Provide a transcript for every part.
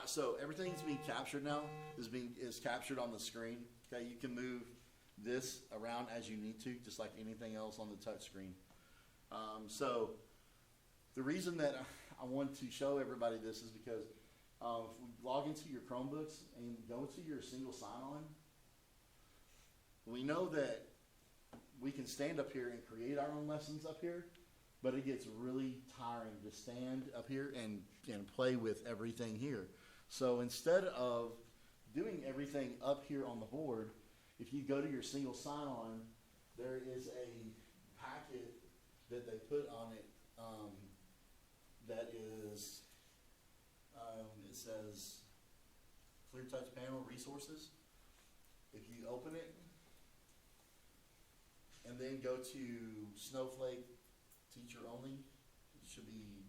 right, so everything's being captured now, is captured on the screen. Okay, you can move this around as you need to, just like anything else on the touch screen. So the reason that I want to show everybody this is because if we log into your Chromebooks and go to your single sign-on, we know that we can stand up here and create our own lessons up here, but it gets really tiring to stand up here and play with everything here. So instead of doing everything up here on the board, if you go to your single sign-on, there is a packet that they put on it that is, it says Clear Touch Panel Resources. If you open it and then go to Snowflake Teacher Only, it should be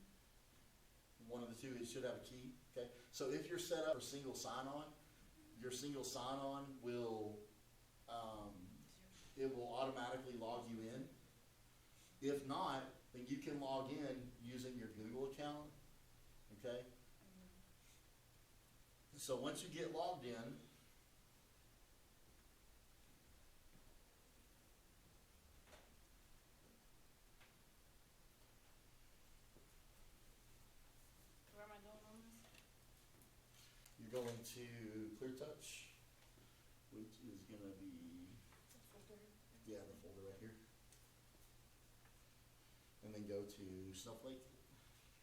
one of the two. It should have a key. Okay. So if you're set up for single sign-on, your single sign-on will it will automatically log you in. If not, then you can log in using your Google account. Okay. So once you get logged in, you're going to Clear Touch, which is going to be, yeah, the folder right here. And then go to Snowflake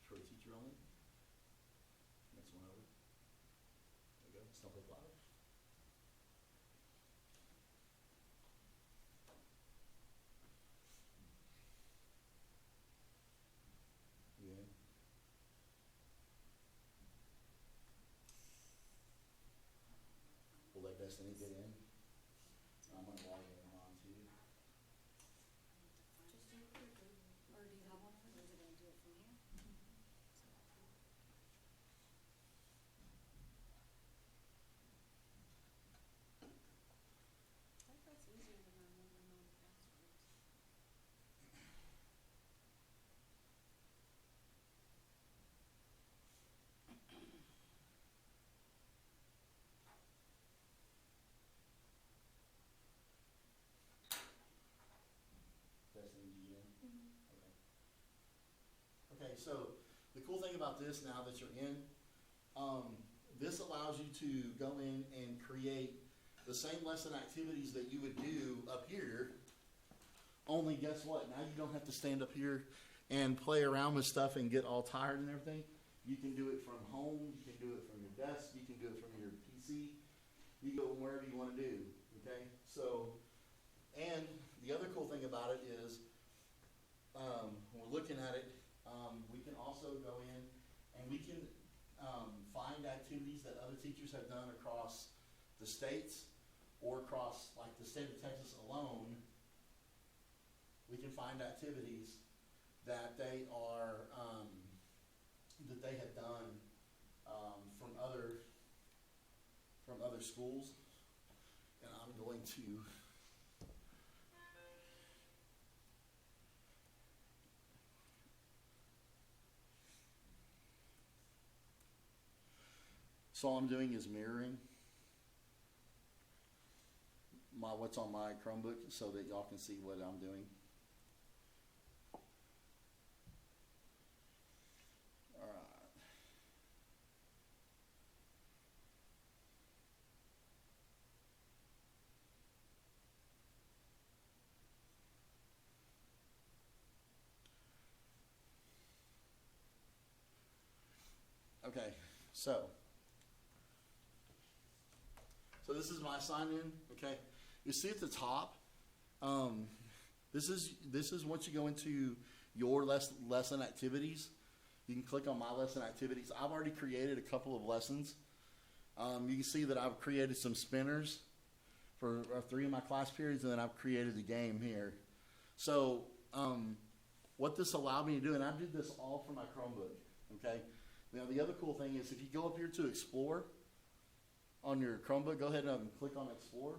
for Teacher Only. Next one over. There we go, Snowflake Live. Yeah. Will that Destiny get in? I'm going to log in on too. Or do you have one? Or is it going to do it from here? I think that's easier than remembering all the passwords. Destiny, do you get in? Okay. Okay, so the cool thing about this now that you're in, this allows you to go in and create the same lesson activities that you would do up here, only guess what? Now you don't have to stand up here and play around with stuff and get all tired and everything. You can do it from home, you can do it from your desk, you can do it from your PC, you go wherever you want to do, okay? So, and the other cool thing about it is, when we're looking at it, we can also go in and we can find activities that other teachers have done across the states or across like the state of Texas alone. We can find activities that they are that they have done from other schools, and I'm going to. So all I'm doing is mirroring what's on my Chromebook so that y'all can see what I'm doing. All right. Okay, so this is my sign in, okay? You see at the top, this is once you go into your lesson activities, you can click on my lesson activities. I've already created a couple of lessons. You can see that I've created some spinners for 3 of my class periods, and then I've created a game here. So what this allowed me to do, and I did this all from my Chromebook, okay? Now the other cool thing is if you go up here to Explore on your Chromebook, go ahead and click on Explore.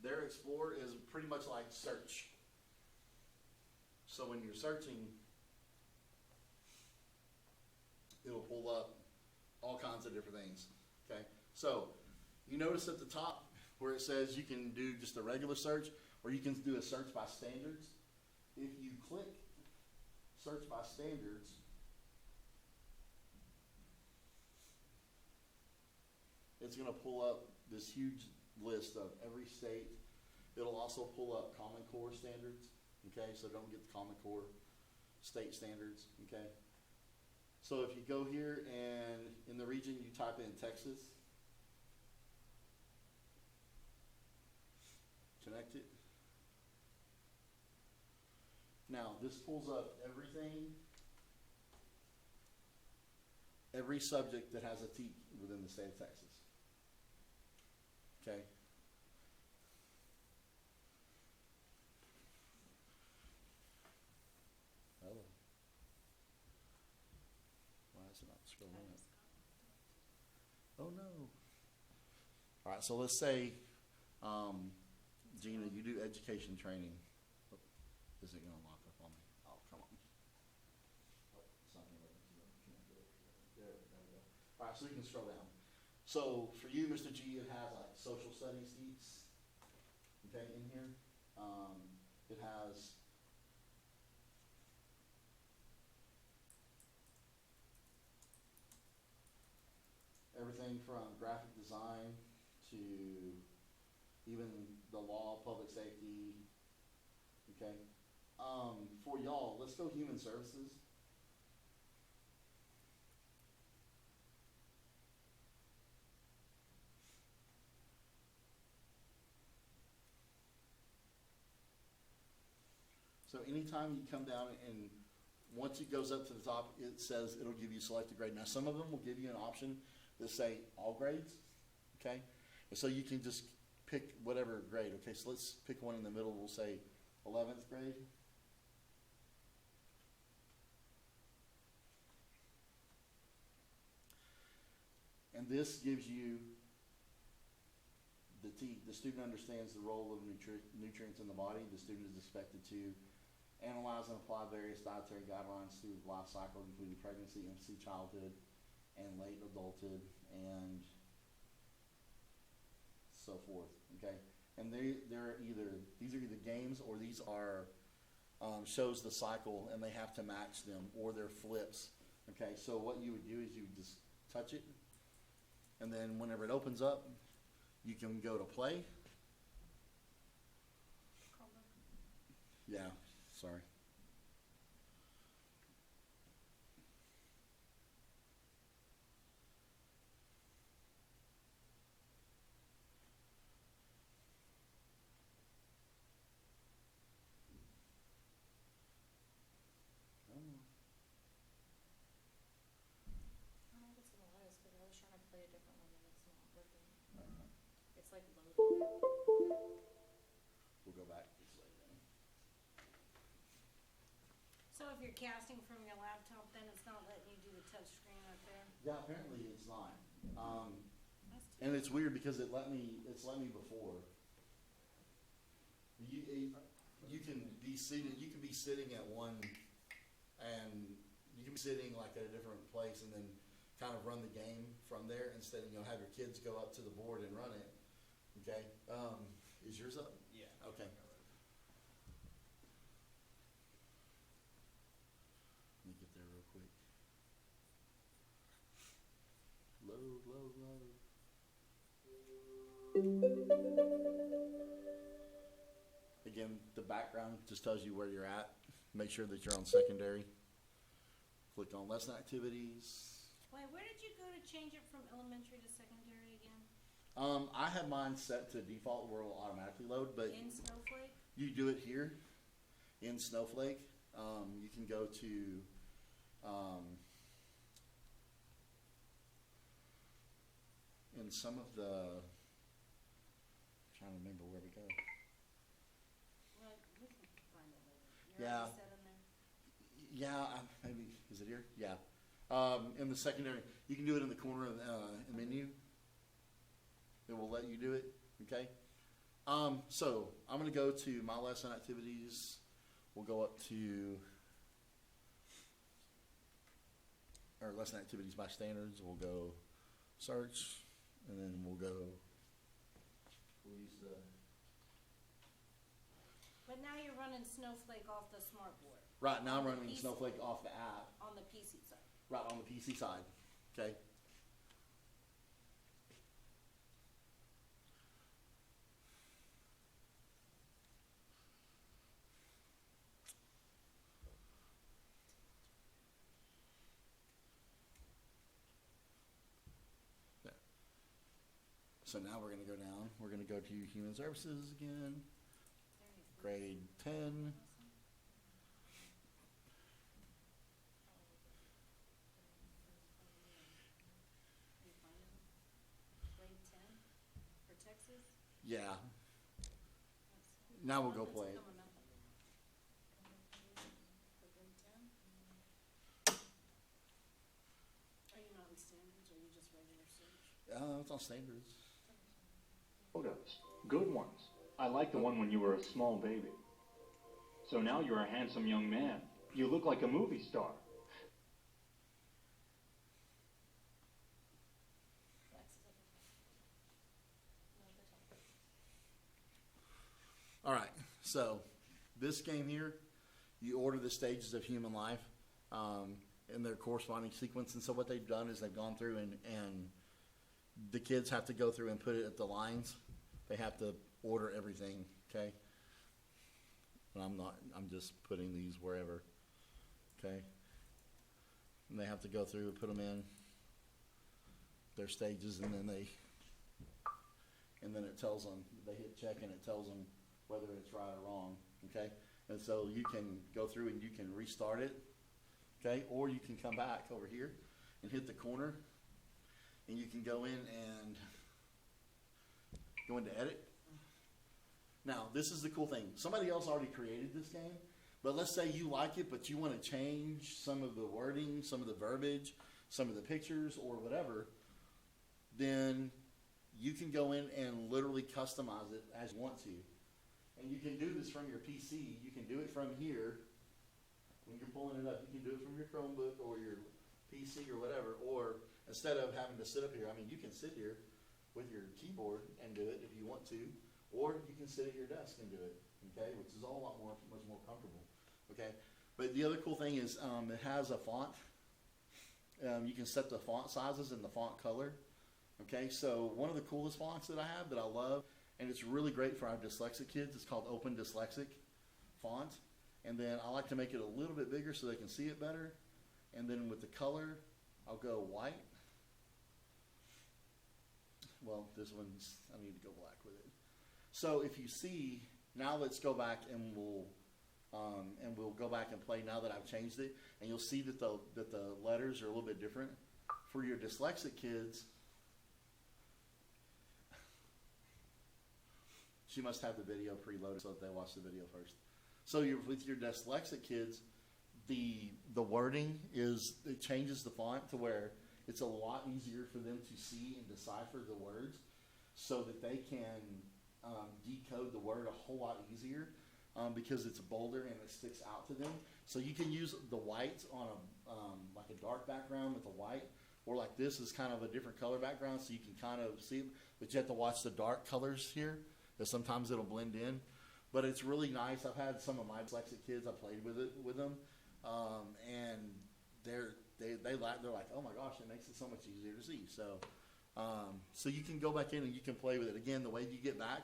There, Explore is pretty much like search. So when you're searching, it'll pull up all kinds of different things, okay? So you notice at the top where it says you can do just a regular search, or you can do a search by standards. If you click search by standards, it's going to pull up this huge list of every state. It'll also pull up Common Core standards, okay? So don't get the Common Core state standards, okay? So if you go here and in the region you type in Texas, connect it. Now this pulls up everything, every subject that has a TEQ within the state of Texas. Okay. Oh. Why is it not scrolling up? Oh no. All right, so let's say, Gina, you do education training. Oh, is it going to lock up on me? Oh, come on. Oh, it's not going to let me do it. There we go. All right, so you can scroll down. So for you, Mr. G, it has like social studies TEQs, okay, in here. It has everything from graphic design to even the law, public safety, okay. For y'all, let's go human services. So anytime you come down and once it goes up to the top, it says it'll give you select a grade. Now some of them will give you an option that say all grades, okay? And so you can just pick whatever grade, okay? So let's pick one in the middle, we'll say 11th grade. And this gives you the TEQ. The student understands the role of nutrients in the body. The student is expected to analyze and apply various dietary guidelines through the life cycle, including pregnancy, infancy, childhood, and late adulthood, and so forth, okay? And these are either games or these are shows the cycle, and they have to match them, or they're flips, okay? So what you would do is you would just touch it, and then whenever it opens up, you can go to play. Yeah, sorry. I don't know if it's gonna let us, because I was trying to play a different one and it's not working. It's like loading. We'll go back this way then. So if you're casting from your laptop, then it's not letting you do the touch screen up there? Yeah, apparently it's not. That's And it's weird because it's let me before. You can be seated. You can be sitting at one, and you can be sitting like at a different place, and then kind of run the game from there instead of have your kids go up to the board and run it. Okay. Is yours up? Yeah. Okay. Let me get there real quick. Load, load, load. Again, the background just tells you where you're at. Make sure that you're on secondary. Click on lesson activities. Wait, where did you go to change it from elementary to secondary again? I have mine set to default where it'll automatically load, but In Snowflake? you do it here in Snowflake. You can go to in some of the, I'm trying to remember where we go. Well, we can find it later. You're Yeah. already set in there? Yeah, maybe, is it here? Yeah. In the secondary, you can do it in the corner of the menu. It will let you do it, okay? So I'm gonna go to my lesson activities we'll go up to our lesson activities by standards. We'll go search, and then we'll use the. But now you're running Snowflake off the smartboard. Right, now I'm On the running PC. Snowflake off the app. On the PC side. Right, on the PC side, okay? There. So now we're gonna go down. We're gonna go to Human Services again, grade 10. Grade 10 for Texas? Yeah, now we'll go play it. Nothing's coming up. For grade 10? Are you not in standards, or are you just regular search? It's on standards. Photos. Good ones. I like the one when you were a small baby. So now you're a handsome young man. You look like a movie star. All right, so this game here, you order the stages of human life in their corresponding sequence. And so what they've done is they've gone through and the kids have to go through and put it at the lines. They have to order everything, okay? And I'm just putting these wherever, okay? And they have to go through and put them in their stages, and then it tells them, they hit check and it tells them whether it's right or wrong, okay? And so you can go through and you can restart it, okay? Or you can come back over here and hit the corner, and you can go in and go into edit. Now, this is the cool thing. Somebody else already created this game, but let's say you like it, but you want to change some of the wording, some of the verbiage, some of the pictures, or whatever, then you can go in and literally customize it as you want to. And you can do this from your PC. You can do it from here. When you're pulling it up, you can do it from your Chromebook or your PC or whatever. Or instead of having to sit up here, I mean, you can sit here with your keyboard and do it if you want to. Or you can sit at your desk and do it, okay? Which is all a lot much more comfortable, okay? But the other cool thing is it has a font. You can set the font sizes and the font color, okay? So one of the coolest fonts that I have that I love, and it's really great for our dyslexic kids, it's called Open Dyslexic Font. And then I like to make it a little bit bigger so they can see it better. And then with the color, I'll go white. Well, this one's, I need to go black with it. So if you see, now let's go back and we'll go back and play now that I've changed it, and you'll see that the letters are a little bit different. For your dyslexic kids, she must have the video preloaded so that they watch the video first. So with your dyslexic kids, the wording it changes the font to where it's a lot easier for them to see and decipher the words, so that they can decode the word a whole lot easier because it's bolder and it sticks out to them. So you can use the white on like a dark background with a white, or like this is kind of a different color background, so you can kind of see it, but you have to watch the dark colors here, because sometimes it'll blend in. But it's really nice. I've had some of my dyslexic kids, I played with them, and they're like, oh my gosh, it makes it so much easier to see. So you can go back in and you can play with it. Again, the way you get back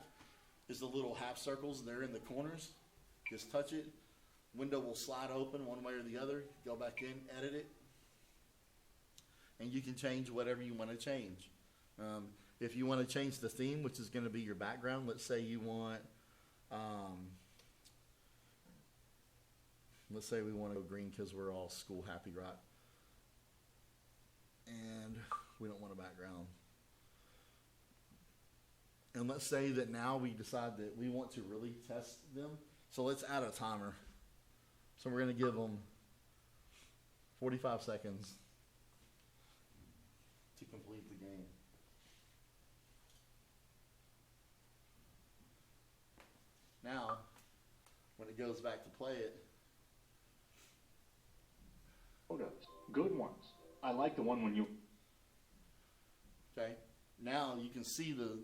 is the little half circles. They're in the corners. Just touch it. Window will slide open one way or the other. Go back in, edit it, and you can change whatever you want to change. If you want to change the theme, which is going to be your background, let's say you want, let's say we want to go green because we're all school happy, right? And we don't want a background. And let's say that now we decide that we want to really test them. So let's add a timer. So we're going to give them 45 seconds to complete the game. Now, when it goes back to play it. Photos. Good ones. I like the one when you... Okay, now you can see the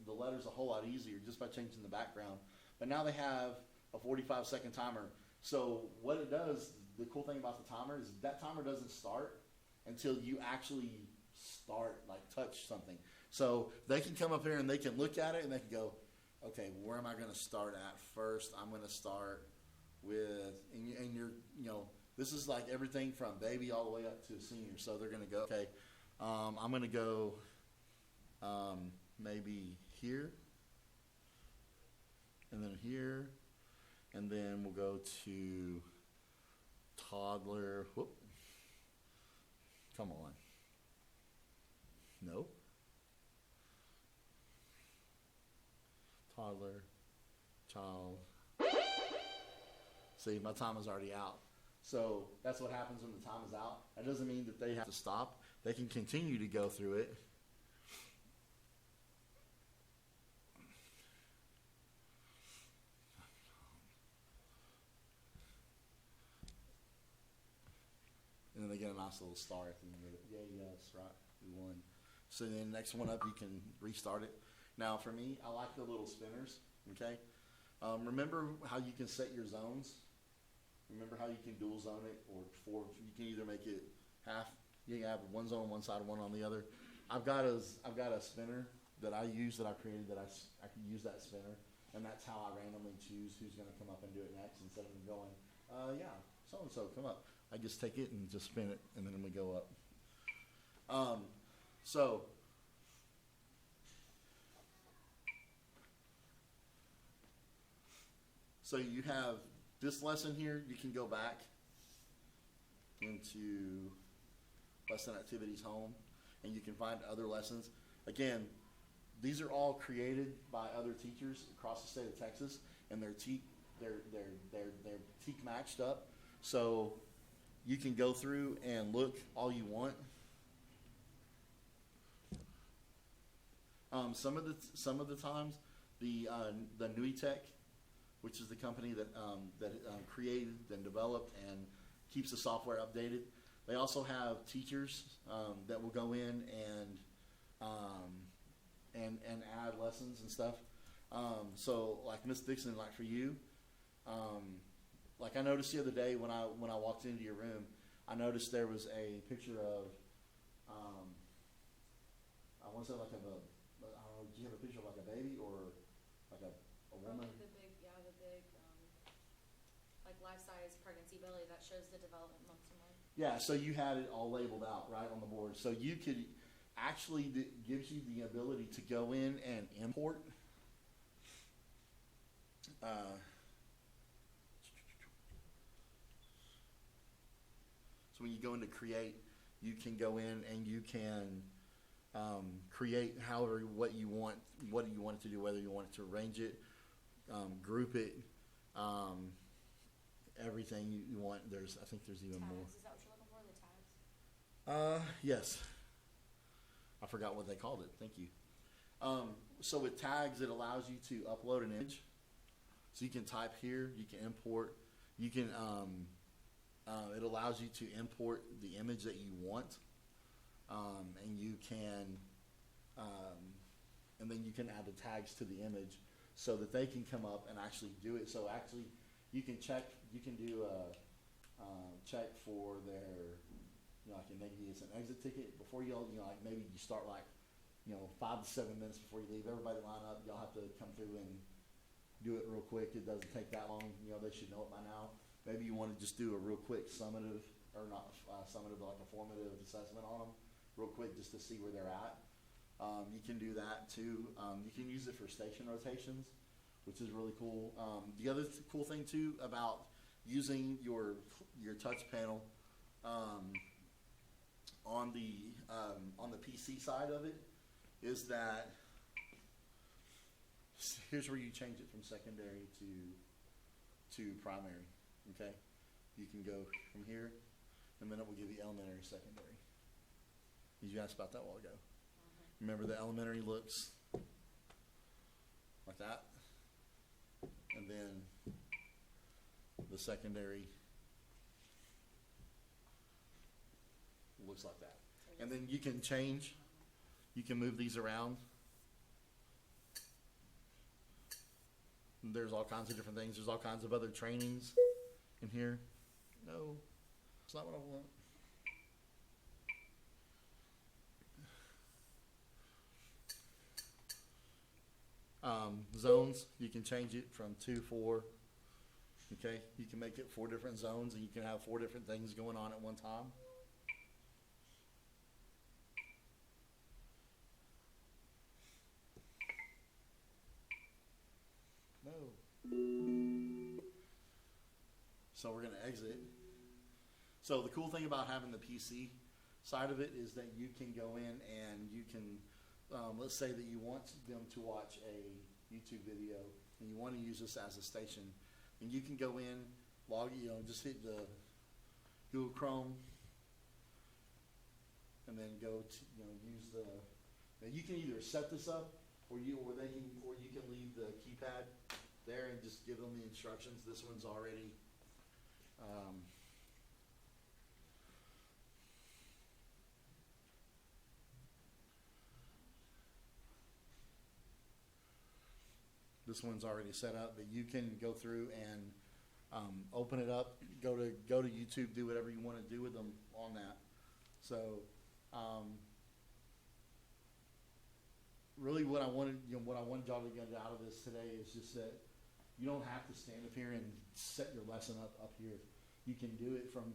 letters a whole lot easier just by changing the background. But now they have a 45-second timer. So what it does, the cool thing about the timer is that timer doesn't start until you actually start, like touch something. So they can come up here and they can look at it and they can go, okay, where am I going to start at first? I'm going to start with, and you're, you know, this is like everything from baby all the way up to a senior. So they're going to go, okay, I'm going to go maybe here, and then here, and then we'll go to toddler. Whoop. Come on. Nope. Toddler, child. See, my time is already out. So that's what happens when the time is out. That doesn't mean that they have to stop. They can continue to go through it. And then they get a nice little star at the end of it. Yeah, yes, right. We won. So then next one up, you can restart it. Now for me, I like the little spinners, okay? Remember how you can set your zones? Remember how you can dual zone it, or you can either make it half, you can have one zone on one side and one on the other. I've got a spinner that I use, that I created, that I can use that spinner, and that's how I randomly choose who's gonna come up and do it next, instead of going, yeah, so-and-so, come up. I just take it and just spin it, and then we go up. So you have this lesson here. You can go back into lesson activities home, and you can find other lessons. Again, these are all created by other teachers across the state of Texas, and they're TEAC matched up. So you can go through and look all you want. Some of the times, the Nuiteq, which is the company that created and developed and keeps the software updated, they also have teachers that will go in and add lessons and stuff. So like Miss Dixon, like for you, like I noticed the other day when I walked into your room, I noticed there was a picture of I want to say like I don't know, do you have a picture of like a baby or like a woman? Probably the big, like life-size pregnancy belly that shows the development month to month. Yeah, so you had it all labeled out right on the board. So you could actually, gives you the ability to go in and import. So when you go into create, you can go in and you can create however what you want it to do, whether you want it to arrange it, group it, everything you want. I think there's even Tags, more. is that what you're looking for, the tags? Yes. I forgot what they called it. Thank you. So with tags, it allows you to upload an image. So you can type here, you can import, you can, it allows you to import the image that you want. And you can, and then you can add the tags to the image so that they can come up and actually do it. So actually, you can do a check for their, like maybe it's an exit ticket before like maybe you start like, 5 to 7 minutes before you leave. Everybody line up. Y'all have to come through and do it real quick. It doesn't take that long. They should know it by now. Maybe you want to just do a real quick summative, or not summative, but like a formative assessment on them real quick just to see where they're at. You can do that too. You can use it for station rotations, which is really cool. The other cool thing too about using your touch panel on the PC side of it is that here's where you change it from secondary to primary. Okay, you can go from here, and then it will give you elementary, secondary. You asked about that a while ago. Remember the elementary looks like that, and then the secondary looks like that. And then you can change, you can move these around. There's all kinds of different things. There's all kinds of other trainings in here. No, it's not what I want. Zones, you can change it from 2, 4. Okay, you can make it 4 different zones, and you can have 4 different things going on at one time. No. So we're going to exit. So the cool thing about having the PC side of it is that you can go in and you can, let's say that you want them to watch a YouTube video and you want to use this as a station, and you can go in, log, just hit the Google Chrome, and then go to, use the. Now you can either set this up, or you can leave the keypad there and just give them the instructions. This one's already. This one's already set up, but you can go through and open it up, go to YouTube, do whatever you want to do with them on that. So, really, what I wanted y'all to get out of this today is just that you don't have to stand up here and set your lesson up here. You can do it from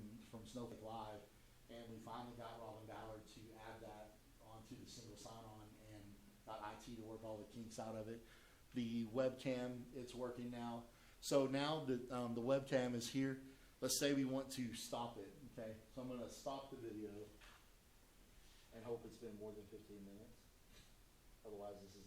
Snowflake Live, and we finally got Robin Ballard to add that onto the single sign-on and got IT to work all the kinks out of it. The webcam, it's working now. So now the webcam is here. Let's say we want to stop it, okay? So I'm going to stop the video and hope it's been more than 15 minutes. Otherwise, this is